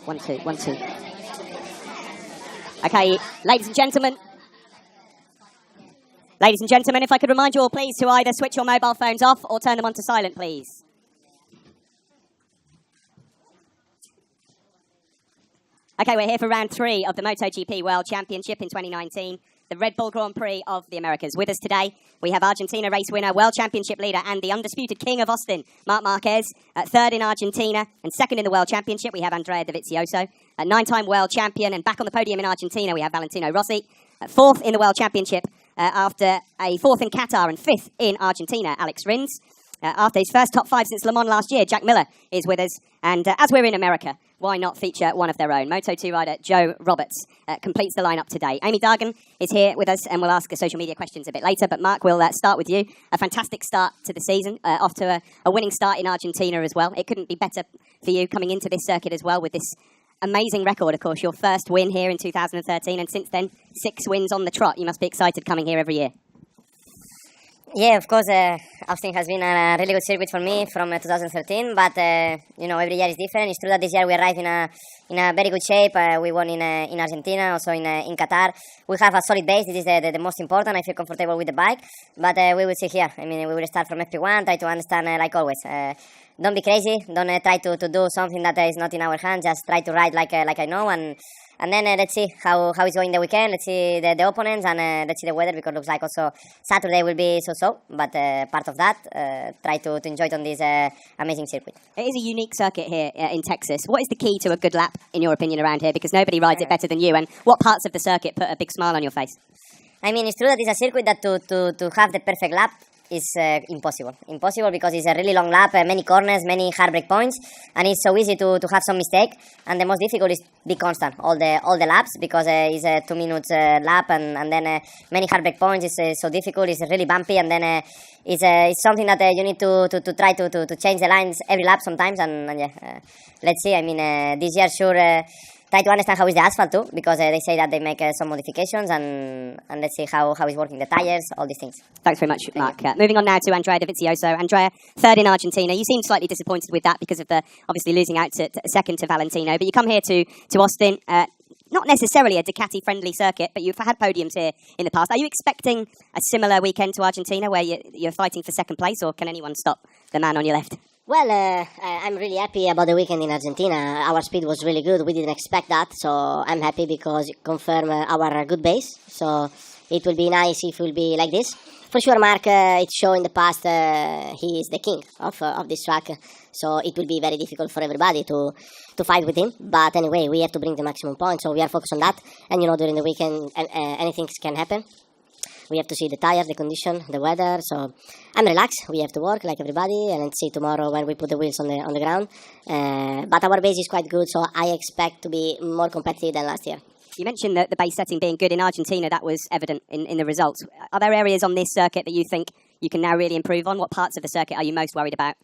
One, two, 1, 2. Okay, ladies and gentlemen. Ladies and gentlemen, if I could remind you all, please, to either switch your mobile phones off or turn them onto silent, please. Okay, we're here for round 3 of the Motogp World Championship in 2019, the Red Bull Grand Prix of the Americas. With us today, we have Argentina race winner, World Championship leader, and the undisputed king of Austin, Marc Marquez, at 3rd in Argentina and 2nd in the World Championship. We have Andrea Dovizioso, a 9-time world champion, and back on the podium in Argentina, we have Valentino Rossi, at 4th in the World Championship after a 4th in Qatar and 5th in Argentina, Alex Rins. After his first top 5 since Le Mans last year, Jack Miller is with us. And as we're in America, why not feature one of their own? Moto2 rider Joe Roberts completes the lineup today. Amy Dargan is here with us, and we'll ask her social media questions a bit later. But Mark, we'll start with you. A fantastic start to the season, off to a winning start in Argentina as well. It couldn't be better for you coming into this circuit as well with this amazing record, of course. Your first win here in 2013, and since then, 6 wins on the trot. You must be excited coming here every year. Yeah, of course, Austin has been a really good circuit for me from 2013, but you know, every year is different. It's true that this year we arrived in a very good shape. We won in Argentina, also in Qatar. We have a solid base. This is the most important. I feel comfortable with the bike, but we will see here. I mean, we will start from FP1, try to understand like always. Don't be crazy. Don't try to do something that is not in our hands. Just try to ride like I know, and then let's see how it's going the weekend. Let's see the opponents, and let's see the weather, because it looks like also Saturday will be so-so. But part of that, try to enjoy it on this amazing circuit. It is a unique circuit here in Texas. What is the key to a good lap, in your opinion, around here? Because nobody rides it better than you. And what parts of the circuit put a big smile on your face? I mean, it's true that it's a circuit that to have the perfect lap is impossible. Impossible, because it's a really long lap, many corners, many hard break points, and it's so easy to have some mistake. And the most difficult is be constant all the laps, because it's a 2 minutes lap, and then many hard break points. It's so difficult. It's really bumpy, and then it's something that you need to try to change the lines every lap sometimes. And yeah, let's see. I mean, this year sure. Try to understand how is the asphalt too, because they say that they make some modifications, and let's see how it's working, the tires, all these things. Thanks very much, Mark. Moving on now to Andrea Dovizioso. Andrea, 3rd in Argentina. You seem slightly disappointed with that because of the obviously losing out to 2nd to Valentino, but you come here to Austin, not necessarily a Ducati-friendly circuit, but you've had podiums here in the past. Are you expecting a similar weekend to Argentina, where you're fighting for 2nd place, or can anyone stop the man on your left? Well, I'm really happy about the weekend in Argentina. Our speed was really good. We didn't expect that, so I'm happy because it confirmed our good base. So it will be nice if it will be like this. For sure, Mark, it's shown in the past he is the king of this track. So it will be very difficult for everybody to fight with him. But anyway, we have to bring the maximum points, so we are focused on that. And you know, during the weekend, anything can happen. We have to see the tires, the condition, the weather. So I'm relaxed. We have to work like everybody, and let's see tomorrow when we put the wheels on the ground. But our base is quite good, so I expect to be more competitive than last year. You mentioned that the base setting being good in Argentina. That was evident in the results. Are there areas on this circuit that you think you can now really improve on? What parts of the circuit are you most worried about?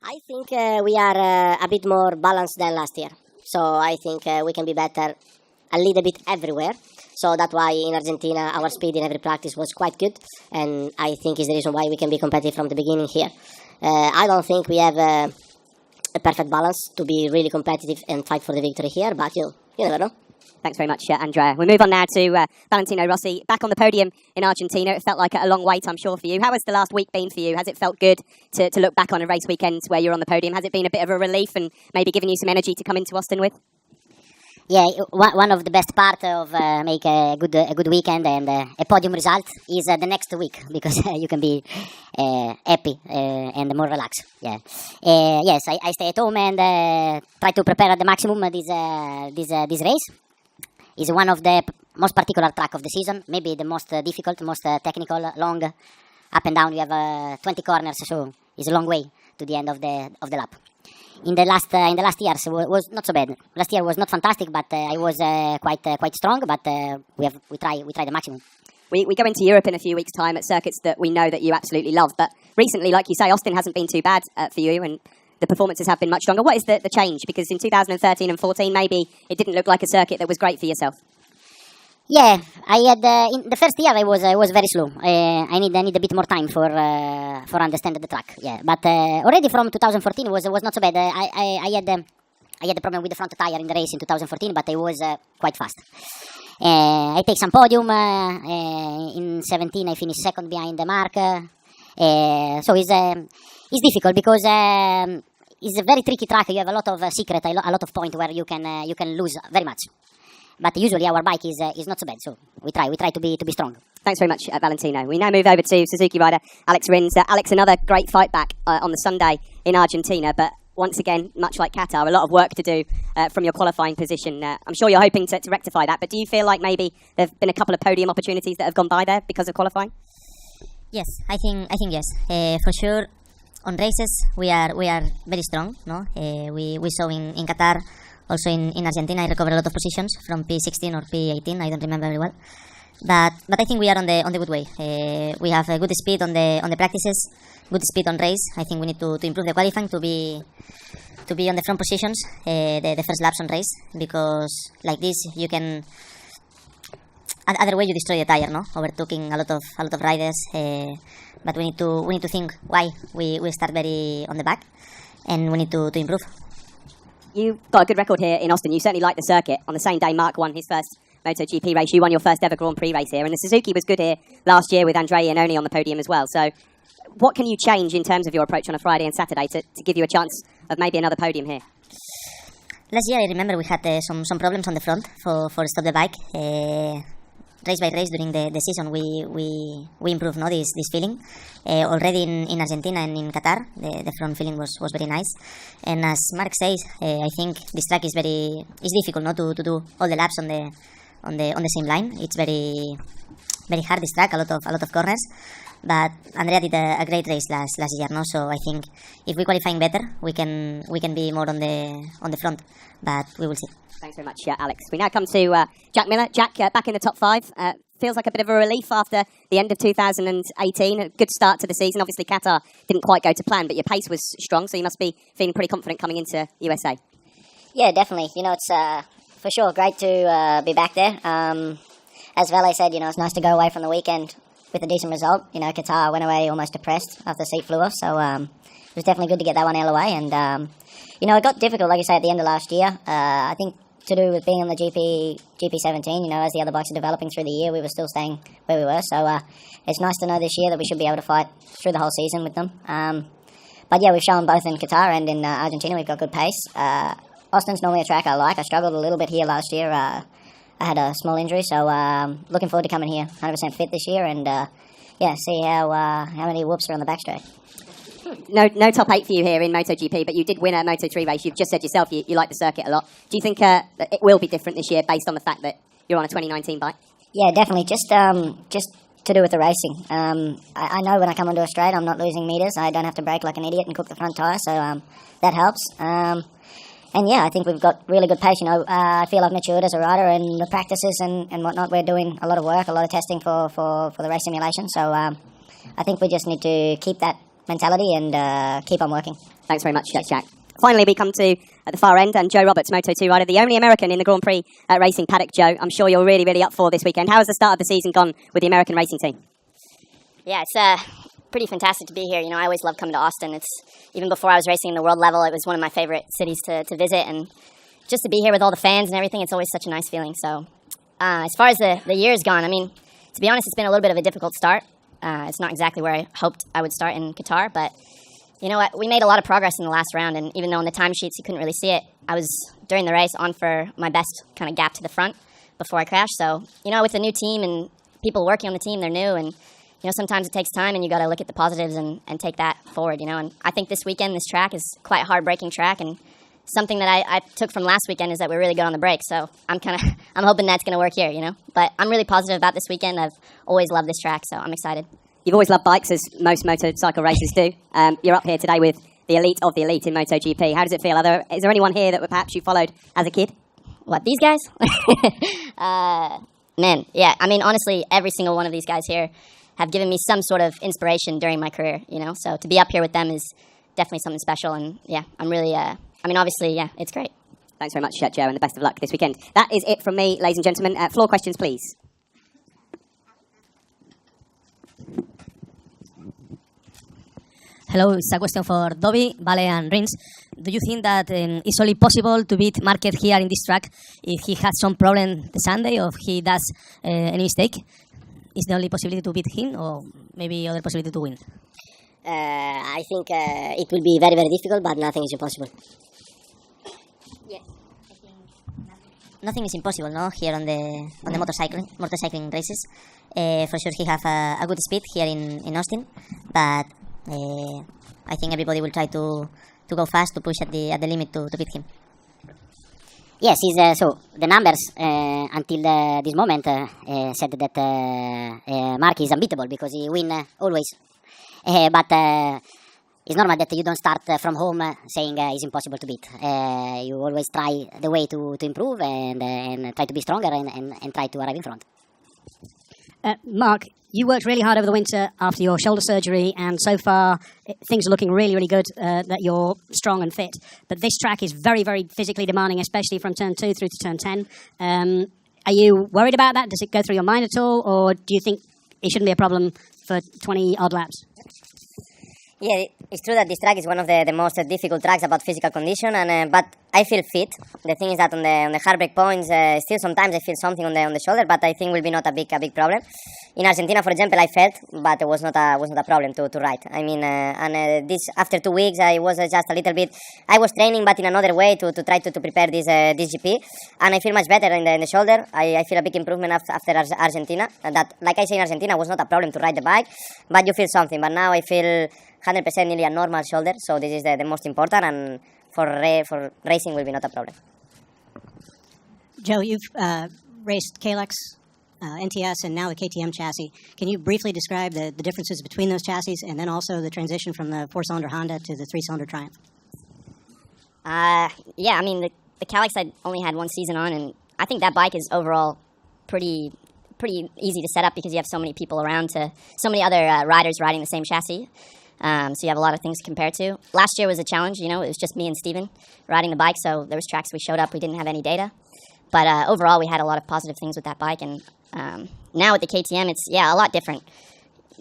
I think we are a bit more balanced than last year. So I think we can be better a little bit everywhere. So that's why in Argentina our speed in every practice was quite good, and I think is the reason why we can be competitive from the beginning here. I don't think we have a perfect balance to be really competitive and fight for the victory here, but you never know. Thanks very much, Andrea. We move on now to Valentino Rossi, back on the podium in Argentina. It felt like a long wait, I'm sure, for you. How has the last week been for you? Has it felt good to look back on a race weekend where you're on the podium? Has it been a bit of a relief and maybe given you some energy to come into Austin with? Yeah, one of the best part of make a good weekend and a podium result is the next week, because you can be happy and more relaxed. Yeah. Yes, I stay at home and try to prepare at the maximum this race. Is one of the most particular track of the season, maybe the most difficult, most technical, long, up and down. You have 20 corners, so it's a long way to the end of the lap. In the last years was not so bad. Last year was not fantastic, but I was quite strong. But we try the maximum. We go into Europe in a few weeks' time at circuits that we know that you absolutely love. But recently, like you say, Austin hasn't been too bad for you, and the performances have been much stronger. What is the change? Because in 2013 and 14, maybe it didn't look like a circuit that was great for yourself. Yeah, I had in the first year I was very slow. I need a bit more time for understanding the track. Yeah, but already from 2014 was not so bad. I had the problem with the front tire in the race in 2014, but I was quite fast. I take some podium. In 17 I finished second behind the mark. So it's difficult because it's a very tricky track. You have a lot of secret, a lot of point where you can lose very much. But usually our bike is not so bad, so we try to be strong. Thanks very much, Valentino. We now move over to Suzuki rider Alex Rins. Alex, another great fight back on the Sunday in Argentina, but once again, much like Qatar, a lot of work to do from your qualifying position. I'm sure you're hoping to rectify that, but do you feel like maybe there have been a couple of podium opportunities that have gone by there because of qualifying? Yes, I think yes. For sure, on races we are very strong. No, we saw in Qatar. Also in Argentina, I recovered a lot of positions from P16 or P18. I don't remember very well, but I think we are on the good way. We have a good speed on the practices, good speed on race. I think we need to improve the qualifying to be on the front positions, the first laps on race, because like this you can. Other way you destroy the tire, no? Overtaking a lot of riders. But we need to think why we start very on the back, and we need to improve. You've got a good record here in Austin. You certainly like the circuit. On the same day, Mark won his first MotoGP race. You won your first ever Grand Prix race here. And the Suzuki was good here last year with Andrea Iannone on the podium as well. So what can you change in terms of your approach on a Friday and Saturday to give you a chance of maybe another podium here? Last year, I remember we had some problems on the front for stop the bike. Race by race during the season, we improved this feeling. Already in Argentina and in Qatar, the front feeling was very nice. And as Mark says, I think this track is difficult not to do all the laps on the same line. It's very hard, this track, a lot of corners. But Andrea did a great race last year, no? So I think if we qualifying better, we can be more on the front. But we will see. Thanks very much, Alex. We now come to Jack Miller. Jack, back in the top five. Feels like a bit of a relief after the end of 2018. A good start to the season. Obviously, Qatar didn't quite go to plan, but your pace was strong, so you must be feeling pretty confident coming into USA. Yeah, definitely. It's for sure great to be back there. As Vele said, it's nice to go away from the weekend with a decent result. Qatar went away almost depressed after the seat flew off, so it was definitely good to get that one out of the way. And, it got difficult, like you say, at the end of last year. I think to do with being on the GP17, as the other bikes are developing through the year, we were still staying where we were. So it's nice to know this year that we should be able to fight through the whole season with them. But yeah, we've shown both in Qatar and in Argentina we've got good pace. Austin's normally a track I like. I struggled a little bit here last year. I had a small injury, so looking forward to coming here 100% fit this year and see how many whoops are on the backstraight. No top 8 for you here in MotoGP, but you did win a Moto3 race. You've just said yourself you like the circuit a lot. Do you think that it will be different this year based on the fact that you're on a 2019 bike? Yeah, definitely. Just to do with the racing. I know when I come onto a straight, I'm not losing meters. I don't have to brake like an idiot and cook the front tyre, so that helps. And yeah, I think we've got really good pace. I feel I've matured as a rider, and the practices and whatnot, we're doing a lot of work, a lot of testing for the race simulation. So I think we just need to keep that mentality and keep on working. Thanks very much, Jack. Finally, we come to at the far end, and Joe Roberts, Moto2 rider, the only American in the Grand Prix racing paddock. Joe, I'm sure you're really, really up for this weekend. How has the start of the season gone with the American racing team? Yeah, it's pretty fantastic to be here. You know, I always love coming to Austin. It's even before I was racing in the world level, it was one of my favorite cities to visit, and just to be here with all the fans and everything, it's always such a nice feeling. So, as far as the year's gone, I mean, to be honest, it's been a little bit of a difficult start. It's not exactly where I hoped I would start in Qatar, but you know what? We made a lot of progress in the last round, and even though on the timesheets you couldn't really see it, I was, during the race, on for my best kind of gap to the front before I crashed. So, you know, with a new team and people working on the team, they're new, and, you know, sometimes it takes time, and you got to look at the positives and take that forward, you know. And I think this weekend, this track is quite a hard-braking track, and something that I took from last weekend is that we're really good on the brakes. So I'm hoping that's going to work here, you know. But I'm really positive about this weekend. I've always loved this track, so I'm excited. You've always loved bikes, as most motorcycle racers do. You're up here today with the elite of the elite in MotoGP. How does it feel? Is there anyone here that perhaps you followed as a kid? What, these guys? Man, yeah. I mean, honestly, every single one of these guys here have given me some sort of inspiration during my career, you know. So to be up here with them is definitely something special. And yeah, I'm really, obviously, yeah, it's great. Thanks very much, Joe, and the best of luck this weekend. That is it from me, ladies and gentlemen. Floor questions, please. Hello, it's a question for Dobby, Vale and Rins. Do you think that it's only possible to beat Marquez here in this track if he has some problem the Sunday or if he does any mistake? Is the only possibility to beat him or maybe other possibility to win? I think it will be very, very difficult, but nothing is impossible. Yes, I think nothing is impossible, no? Here on the motorcycling races, for sure he have a good speed here in Austin, but I think everybody will try to go fast to push at the limit to beat him. Yes, so the numbers until this moment said that Mark is unbeatable because he win always. But it's normal that you don't start from home saying it's impossible to beat. You always try the way to improve and try to be stronger and try to arrive in front. Mark, you worked really hard over the winter after your shoulder surgery, and so far things are looking really, really good that you're strong and fit. But this track is very, very physically demanding, especially from turn 2 through to turn 10. Are you worried about that? Does it go through your mind at all, or do you think it shouldn't be a problem for 20-odd laps? Yeah, it's true that this track is one of the most difficult tracks about physical condition, and but I feel fit. The thing is that on the hard break points, still sometimes I feel something on the shoulder, but I think will be not a big problem. In Argentina, for example, I felt, but it was not a problem to ride. I mean, this after 2 weeks, I was just a little bit. I was training, but in another way to try to prepare this GP, and I feel much better in the shoulder. I feel a big improvement after Argentina. That, like I say, in Argentina was not a problem to ride the bike, but you feel something. But now I feel 100% nearly a normal shoulder, so this is the most important, and for racing will be not a problem. Joe, you've raced Kalex, NTS, and now the KTM chassis. Can you briefly describe the differences between those chassis and then also the transition from the 4-cylinder Honda to the 3-cylinder Triumph? Yeah, I mean, the Kalex I only had one season on, and I think that bike is overall pretty easy to set up because you have so many people around, so many other riders riding the same chassis. So you have a lot of things to compare to. Last year was a challenge, you know, it was just me and Steven riding the bike, so there was tracks we showed up, we didn't have any data. But overall, we had a lot of positive things with that bike, and now with the KTM, it's, a lot different.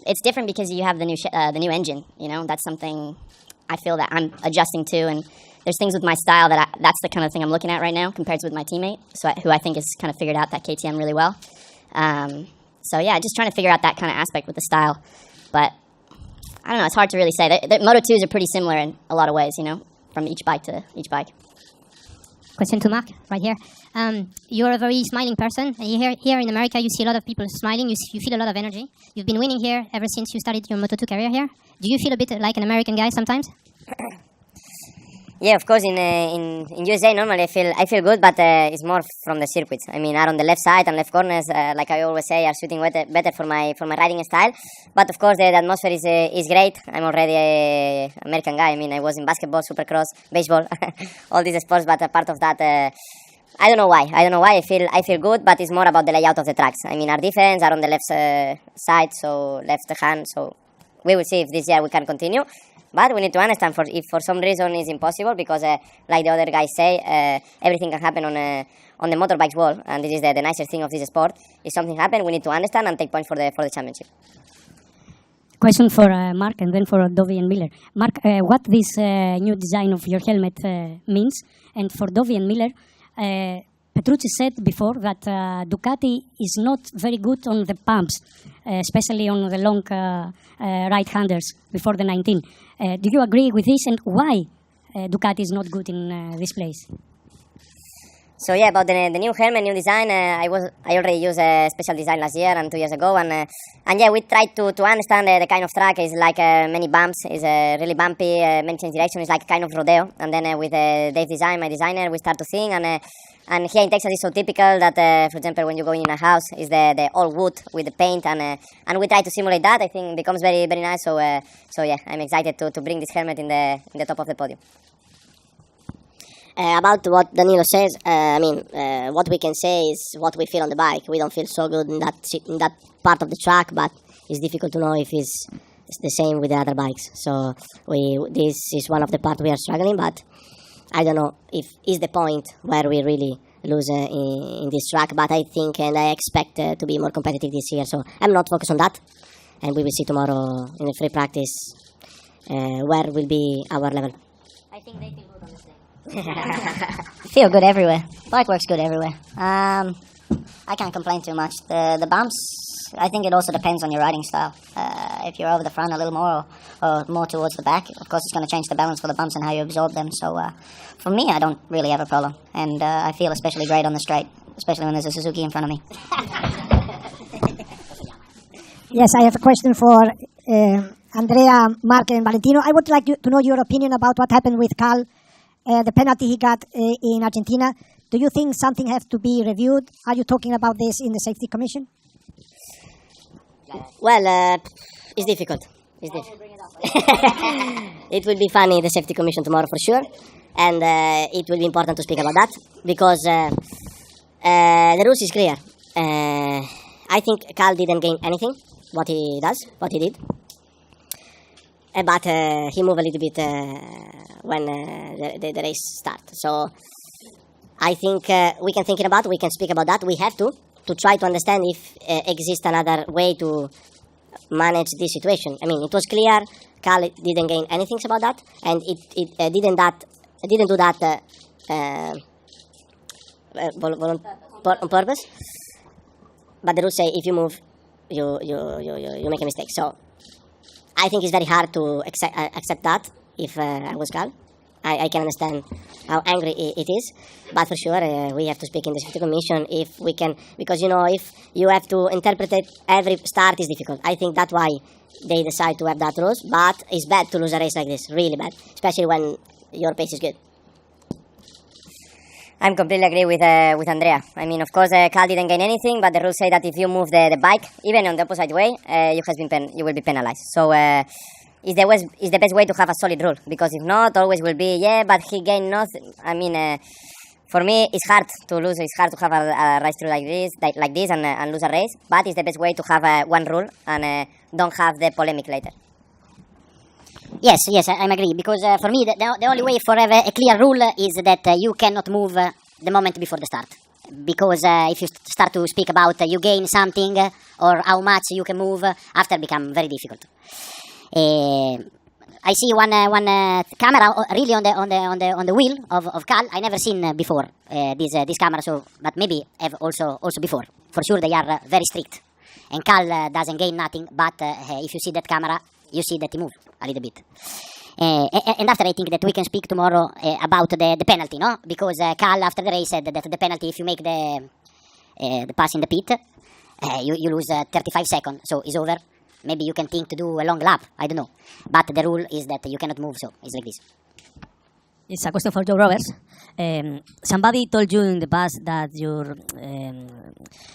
It's different because you have the new engine, you know, that's something I feel that I'm adjusting to, and there's things with my style that's the kind of thing I'm looking at right now compared to with my teammate, who I think has kind of figured out that KTM really well. So yeah, just trying to figure out that kind of aspect with the style, but I don't know, it's hard to really say. The Moto2s are pretty similar in a lot of ways, you know, from each bike to each bike. Question to Mark, right here. You're a very smiling person, and here in America you see a lot of people smiling, you feel a lot of energy. You've been winning here ever since you started your Moto2 career here. Do you feel a bit like an American guy sometimes? Yeah, of course. In USA normally I feel good, but it's more from the circuits. I mean, are on the left side and left corners, like I always say, are suiting better for my riding style. But of course, the atmosphere is great. I'm already an American guy. I mean, I was in basketball, supercross, baseball, all these sports. But a part of that, I don't know why. I feel good, but it's more about the layout of the tracks. I mean, our defense are on the left side, so left hand. So we will see if this year we can continue. But we need to understand if for some reason it's impossible, because like the other guys say, everything can happen on the motorbikes wall, and this is the nicest thing of this sport. If something happens, we need to understand and take points for the championship. Question for Mark and then for Dovi and Miller. Mark, what this new design of your helmet means, and for Dovi and Miller, Petrucci said before that Ducati is not very good on the pumps, especially on the long right-handers before the 19. Do you agree with this, and why Ducati is not good in this place? So yeah, about the new helmet, new design, I already used a special design last year and 2 years ago, and yeah, we tried to understand the kind of track. Is like many bumps, is really bumpy, many change direction, is like kind of rodeo. And then with Dave's design, my designer, we start to think, and here in Texas is so typical that, for example, when you go in a house, is the all wood with the paint, and we try to simulate that. I think it becomes very very nice. So yeah, I'm excited to bring this helmet in the top of the podium. About what Danilo says, what we can say is what we feel on the bike. We don't feel so good in that part of the track, but it's difficult to know if it's the same with the other bikes. So this is one of the parts we are struggling, but I don't know if is the point where we really lose in this track. But I think and I expect to be more competitive this year. So I'm not focused on that, and we will see tomorrow in the free practice where will be our level. I think they feel good on the stage. Feel good everywhere. Bike works good everywhere. I can't complain too much. The bumps, I think it also depends on your riding style. If you're over the front a little more or more towards the back, of course it's going to change the balance for the bumps and how you absorb them. So for me, I don't really have a problem. And I feel especially great on the straight, especially when there's a Suzuki in front of me. Yes, I have a question for Andrea, Mark and Valentino. I would like to know your opinion about what happened with Cal. The penalty he got in Argentina. Do you think something has to be reviewed? Are you talking about this in the Safety Commission? Well, it's difficult. It will be funny in the Safety Commission tomorrow for sure, and it will be important to speak about that because the rules is clear. I think Cal didn't gain anything. What he did. But he moved a little bit when the race starts. So I think we can think about, we can speak about that. We have to try to understand if exists another way to manage this situation. I mean, it was clear Cal didn't gain anything about that, and it didn't do that on purpose. But the rules say if you move, you make a mistake. So I think it's very hard to accept that if I was Cal. I can understand how angry it is, but for sure we have to speak in the Safety Commission if we can, because if you have to interpret it, every start is difficult. I think that's why they decide to have that rules, but it's bad to lose a race like this, really bad, especially when your pace is good. I'm completely agree with Andrea. I mean, of course, Cal didn't gain anything, but the rules say that if you move the bike, even on the opposite way, you will be penalized. So it's the best way to have a solid rule, because if not, always will be, but he gained nothing. I mean, for me, it's hard to lose. It's hard to have a race through like this and lose a race, but it's the best way to have one rule and don't have the polemic later. Yes, I agree. Because for me, the only way for have a clear rule is that you cannot move the moment before the start. Because if you start to speak about you gain something or how much you can move, after become very difficult. I see one camera really on the wheel of Cal. I never seen before this camera. So, but maybe have also before. For sure, they are very strict. And Cal doesn't gain nothing. But if you see that camera, you see that he moved a little bit. And after, I think that we can speak tomorrow about the penalty, no? Because Cal, after the race, said that the penalty, if you make the pass in the pit, you lose 35 seconds, so it's over. Maybe you can think to do a long lap, I don't know. But the rule is that you cannot move, so it's like this. It's a question for Joe Roberts. Somebody told you in the past that you're,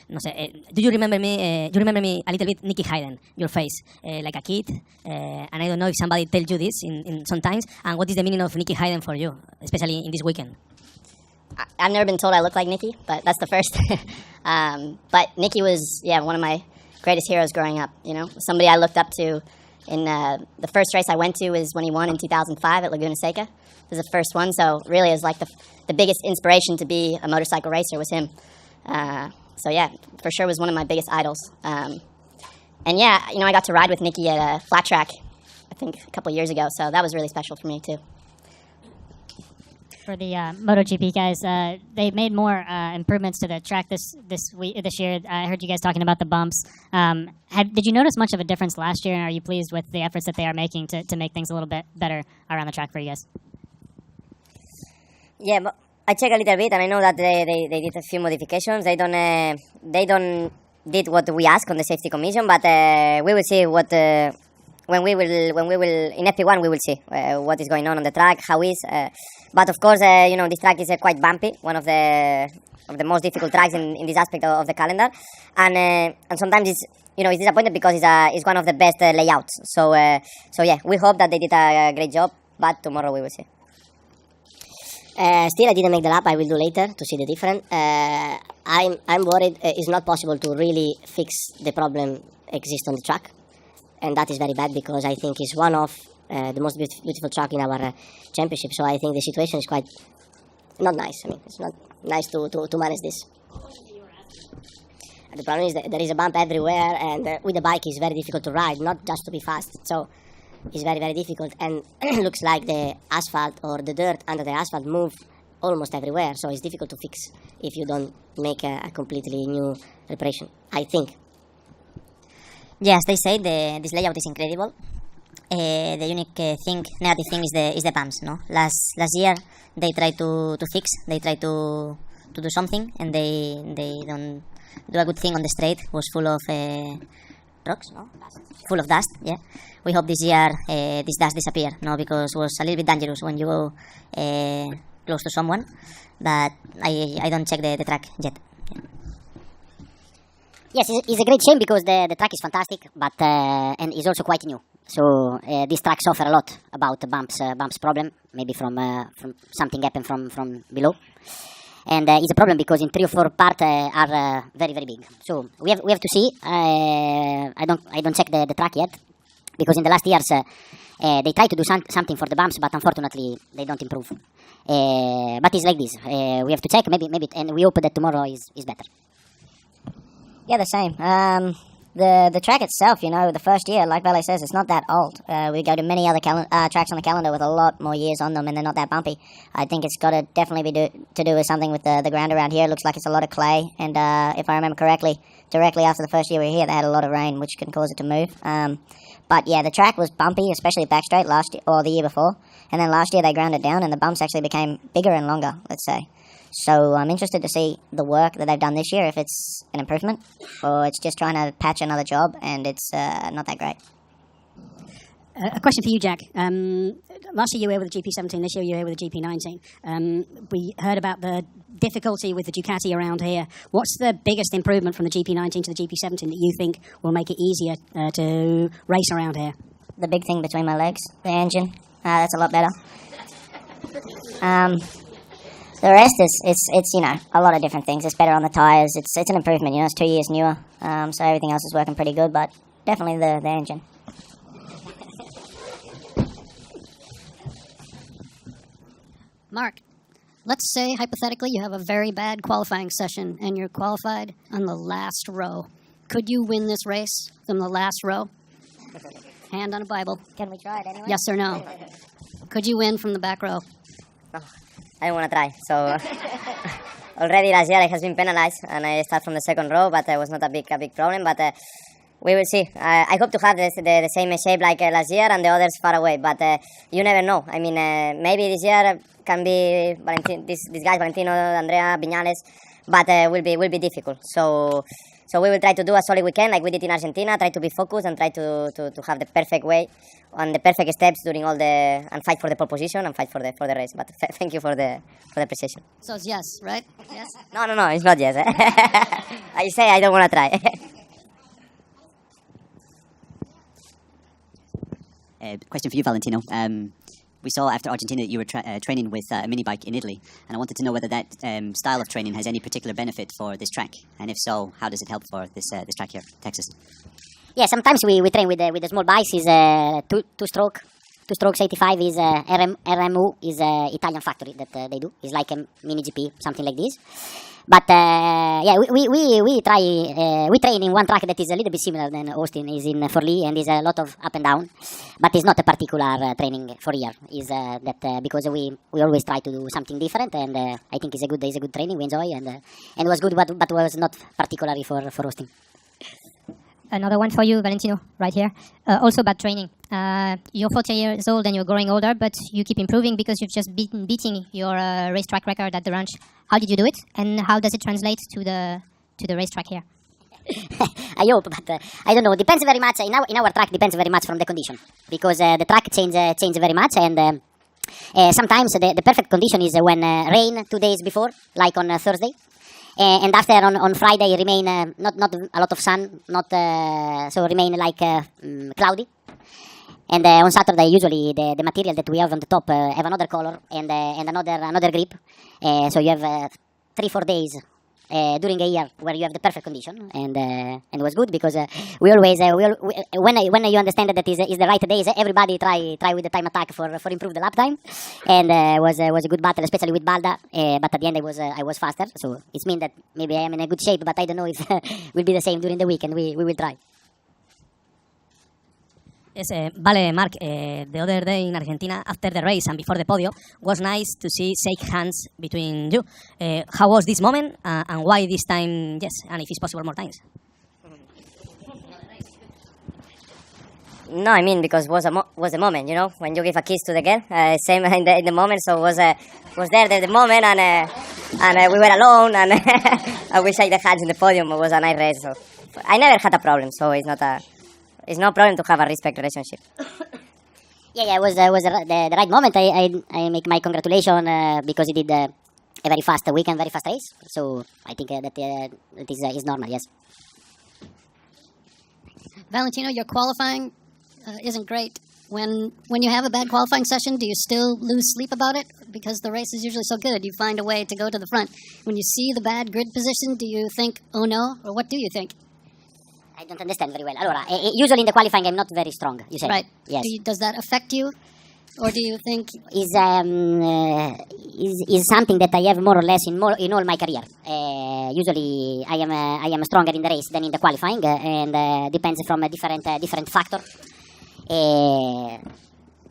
no sé, do you remember me? You remember me a little bit, Nicky Hayden, your face, like a kid. And I don't know if somebody told you this in sometimes. And what is the meaning of Nicky Hayden for you, especially in this weekend? I've never been told I look like Nicky, but that's the first. But Nicky was, one of my greatest heroes growing up. Somebody I looked up to In the first race I went to was when he won in 2005 at Laguna Seca. It was the first one, so really it was like the biggest inspiration to be a motorcycle racer was him. So yeah, for sure was one of my biggest idols. And yeah, I got to ride with Nicky at a flat track, I think a couple years ago, so that was really special for me too. For the MotoGP guys, they made more improvements to the track this year. I heard you guys talking about the bumps. Did you notice much of a difference last year, and are you pleased with the efforts that they are making to make things a little bit better around the track for you guys? Yeah, but I checked a little bit, and I know that they did a few modifications. They don't did what we asked on the safety commission, but we will see what when we will in FP1 we will see what is going on the track, how is. But of course, this track is quite bumpy, one of the most difficult tracks in this aspect of the calendar, and sometimes it's disappointed because it's one of the best layouts. So yeah, we hope that they did a great job, but tomorrow we will see. Still, I didn't make the lap. I will do later to see the difference. I'm worried it's not possible to really fix the problem exist on the track, and that is very bad because I think it's one of the most beautiful track in our championship. So I think the situation is quite not nice. I mean, it's not nice to manage this. The problem is that there is a bump everywhere, and with the bike it's very difficult to ride, not just to be fast. So it's very, very difficult, and looks like the asphalt or the dirt under the asphalt move almost everywhere, so it's difficult to fix if you don't make a completely new reparation, I think. Yes, they say this layout is incredible. The unique negative thing is the bumps. No, last year they tried to fix, they tried to do something, and they don't do a good thing on the straight. It was full of rocks, no? Full of dust. Yeah, we hope this year this dust disappear. No, because it was a little bit dangerous when you go close to someone. But I don't check the track yet. Yeah. Yes, it's a great shame because the track is fantastic, but and is also quite new. So this track suffer a lot about the bumps problem, maybe from something happened from below, and it's a problem because in 3 or 4 parts are very, very big. So we have to see. I don't check the track yet because in the last years they try to do something for the bumps, but unfortunately they don't improve. But it's like this. We have to check maybe, and we hope that tomorrow is better. Yeah, the same. The track itself, the first year, like Valet says, it's not that old. We go to many other tracks on the calendar with a lot more years on them, and they're not that bumpy. I think it's got to definitely be to do with something with the ground around here. It looks like it's a lot of clay, and if I remember correctly, directly after the first year we were here, they had a lot of rain, which can cause it to move. But yeah, the track was bumpy, especially back straight last year, or the year before, and then last year they ground it down, and the bumps actually became bigger and longer, let's say. So I'm interested to see the work that they've done this year, if it's an improvement or it's just trying to patch another job and it's not that great. A question for you, Jack. Last year you were here with the GP17, this year you were here with the GP19. We heard about the difficulty with the Ducati around here. What's the biggest improvement from the GP19 to the GP17 that you think will make it easier to race around here? The big thing between my legs, the engine. That's a lot better. The rest it's a lot of different things. It's better on the tires. It's an improvement. It's 2 years newer, so everything else is working pretty good. But definitely the engine. Mark, let's say hypothetically you have a very bad qualifying session and you're qualified on the last row. Could you win this race from the last row? Hand on a Bible. Can we try it anyway? Yes or no? Could you win from the back row? No, I don't want to try. So already last year I has been penalized and I start from the second row, but it was not a big problem. But we will see. I hope to have the same shape like last year and the others far away. But you never know. I mean, maybe this year can be these guys, Valentino, Andrea, Viñales, but will be difficult. So we will try to do a solid weekend like we did in Argentina. Try to be focused and try to have the perfect way and the perfect steps during all and fight for the pole position and fight for the race. But thank you for the precision. So it's yes, right? Yes. No, it's not yes. I say I don't want to try. Question for you, Valentino. We saw after Argentina that you were training with a mini bike in Italy, and I wanted to know whether that style of training has any particular benefit for this track, and if so, how does it help for this track here, Texas? Yeah, sometimes we train with the small bikes. Is two strokes 85 is RMU is Italian factory that they do. It's like a mini GP, something like this. But yeah, we train in one track that is a little bit similar than Austin is in Forlì, and is a lot of up and down, but it's not a particular training for here. Is that because we always try to do something different, and I think it's a good training. We enjoy, and it was good, but was not particularly for Austin. Another one for you, Valentino, right here. Also about training. You're 40 years old and you're growing older, but you keep improving because you've just beating your racetrack record at the ranch. How did you do it, and how does it translate to the racetrack here? I hope, but I don't know. Depends very much. In our track, depends very much from the condition, because the track change very much, and sometimes the perfect condition is when rain 2 days before, like on Thursday. And after on Friday remain not a lot of sun, so remain like cloudy. And on Saturday usually the material that we have on the top have another color and another grip. So you have 3-4 days during a year where you have the perfect condition, and it was good because we always when you understand that is the right days, everybody try with the time attack for improve the lap time, and was a good battle, especially with Balda. But at the end I was faster, so it means that maybe I am in a good shape, but I don't know if will be the same during the week, and we will try. Yes, vale, Mark, the other day in Argentina, after the race and before the podium, was nice to see shake hands between you. How was this moment, and why this time, yes, and if it's possible more times? No, I mean, because was a moment, you know, when you give a kiss to the girl, same in the moment, so was there the moment, and we were alone, and I wish I had the hands in the podium. It was a nice race, so I never had a problem, so it's no problem to have a respect relationship. Yeah, it was the right moment. I make my congratulations because he did a very fast weekend, very fast race. So I think that is normal, yes. Valentino, your qualifying isn't great. When you have a bad qualifying session, do you still lose sleep about it? Because the race is usually so good, you find a way to go to the front. When you see the bad grid position, do you think, oh no, or what do you think? I don't understand very well. Allora, usually in the qualifying I'm not very strong, you say. Right. Yes. Does that affect you? Or do you think... Is something that I have more or less in all my career. Usually I am stronger in the race than in the qualifying, and depends from a different factor.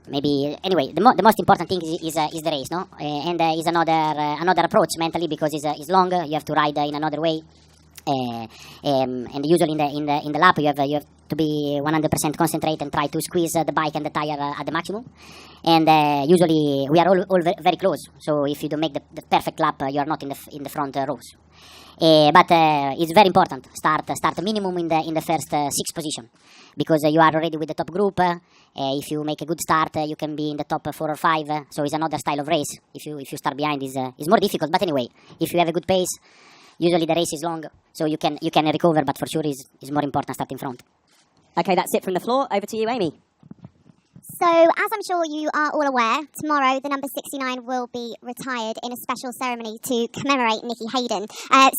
Maybe anyway, the most important thing is the race, no? And is another approach mentally, because it's long. You have to ride in another way. And usually in the lap you have to be 100% concentrate and try to squeeze the bike and the tire at the maximum. And usually we are all very close. So if you don't make the perfect lap, you are not in the front rows. But it's very important. Start minimum in the first 6 position, because you are already with the top group. If you make a good start, you can be in the top 4 or 5. So it's another style of race. If you start behind, is more difficult. But anyway, if you have a good pace, usually the race is long, so you can recover. But for sure, is more important starting front. Okay, that's it from the floor. Over to you, Amy. So, as I'm sure you are all aware, tomorrow the number 69 will be retired in a special ceremony to commemorate Nicky Hayden.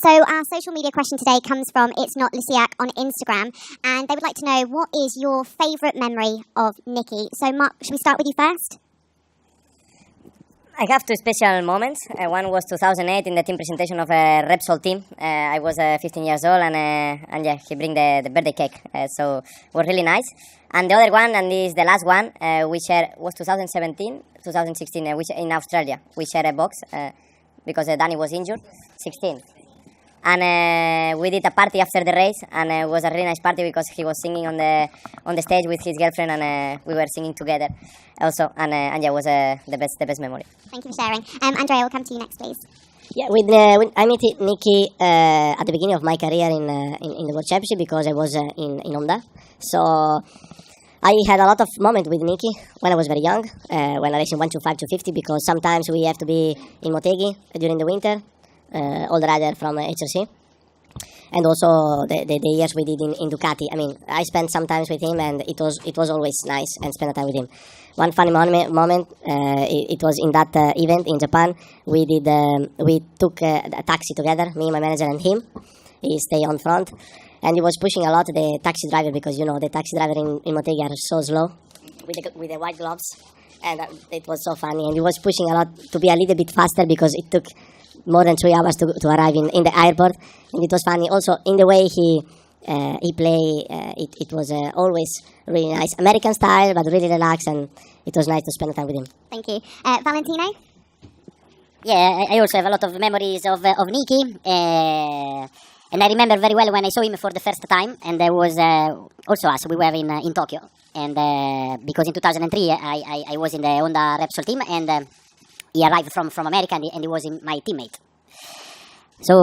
So our social media question today comes from It's Not Lysiak on Instagram, and they would like to know, what is your favourite memory of Nicky? So Mark, should we start with you first? I have 2 special moments. One was 2008 in the team presentation of a Repsol team. I was 15 years old, and yeah, he bring the birthday cake, so it was really nice. And the other one, and this is the last one, we share was 2016, which in Australia. We share a box because Danny was injured, 16. And we did a party after the race, and it was a really nice party because he was singing on the stage with his girlfriend, and we were singing together also, and yeah, it was the best memory. Thank you for sharing. Andrea, we'll come to you next, please. Yeah, when I met Nicky at the beginning of my career in the World Championship, because I was in Honda. So I had a lot of moments with Nicky when I was very young, when I raced in 125 to 50, because sometimes we have to be in Motogp during the winter, all the rider from HRC. And also the years we did in Ducati. I mean, I spent some time with him, and it was always nice and spend time with him. One funny moment, it was in that event in Japan. We took a taxi together, me, my manager, and him. He stayed on front, and he was pushing a lot the taxi driver because, the taxi driver in Motogp are so slow with the white gloves. And it was so funny. And he was pushing a lot to be a little bit faster because it took more than 3 hours to arrive in the airport. And it was funny. Also, in the way he played, it was always really nice. American style, but really relaxed. And it was nice to spend time with him. Thank you. Valentino? Yeah, I also have a lot of memories of Nicky. And I remember very well when I saw him for the first time. And there was also us. We were in Tokyo. And because in 2003 I was in the Honda Repsol team, and he arrived from America, and he was my teammate. So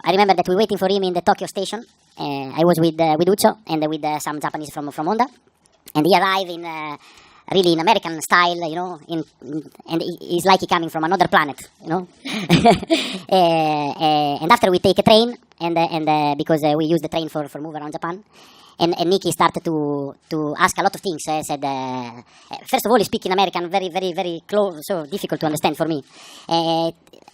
I remember that we were waiting for him in the Tokyo station. I was with Ucho and with some Japanese from Honda, and he arrived in really in American style, and he's like he coming from another planet, and after we take a train, and because we use the train for move around Japan. And Nicky started to ask a lot of things. Said, first of all, he speak in American, very, very, very close, so difficult to understand for me.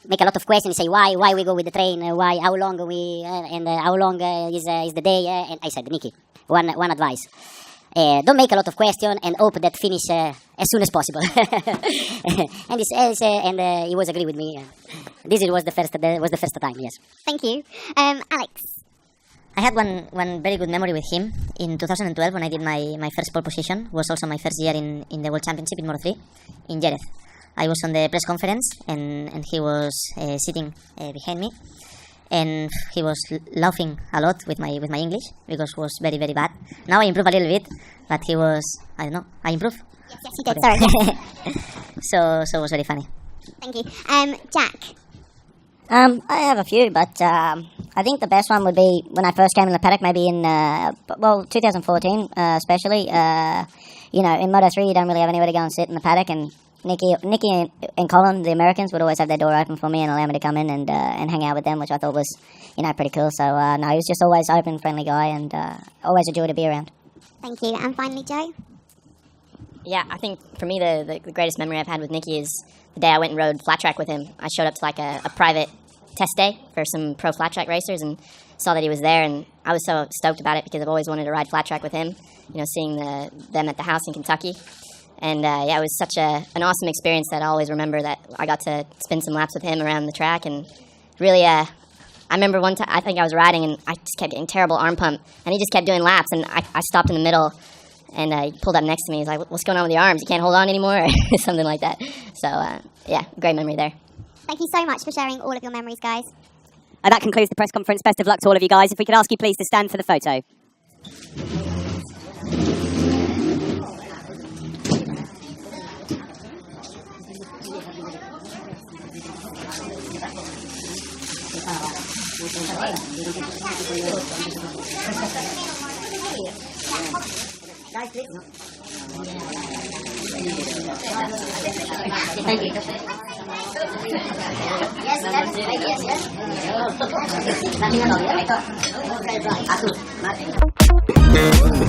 Make a lot of questions. Say why we go with the train, how long we, and how long is the day. And I said, Nicky, one advice: don't make a lot of questions and hope that finish as soon as possible. And he says, he was agree with me. This was the first time. Yes. Thank you, Alex. I had one very good memory with him in 2012 when I did my first pole position. It was also my first year in the World Championship in Moto3 in Jerez. I was on the press conference and he was sitting behind me, and he was laughing a lot with my English because it was very, very bad. Now I improve a little bit, but he was, I don't know, I improve? Yes, you did, sorry. So it was very funny. Thank you. Jack? I have a few, but I think the best one would be when I first came in the paddock, maybe in 2014, especially. In Moto3, you don't really have anywhere to go and sit in the paddock, and Nicky and Colin, the Americans, would always have their door open for me and allow me to come in and hang out with them, which I thought was, pretty cool. So no, he was just always open, friendly guy, and always a joy to be around. Thank you. And finally, Joe? Yeah, I think for me the greatest memory I've had with Nicky is the day I went and rode flat track with him. I showed up to like a private test day for some pro flat track racers and saw that he was there, and I was so stoked about it because I've always wanted to ride flat track with him, seeing them at the house in Kentucky. And it was such an awesome experience that I always remember that I got to spin some laps with him around the track. And really, I remember one time, I think I was riding and I just kept getting terrible arm pump, and he just kept doing laps, and I stopped in the middle, and he pulled up next to me. He's like, what's going on with your arms? You can't hold on anymore? Or something like that. So, great memory there. Thank you so much for sharing all of your memories, guys. That concludes the press conference. Best of luck to all of you guys. If we could ask you please to stand for the photo. Yes.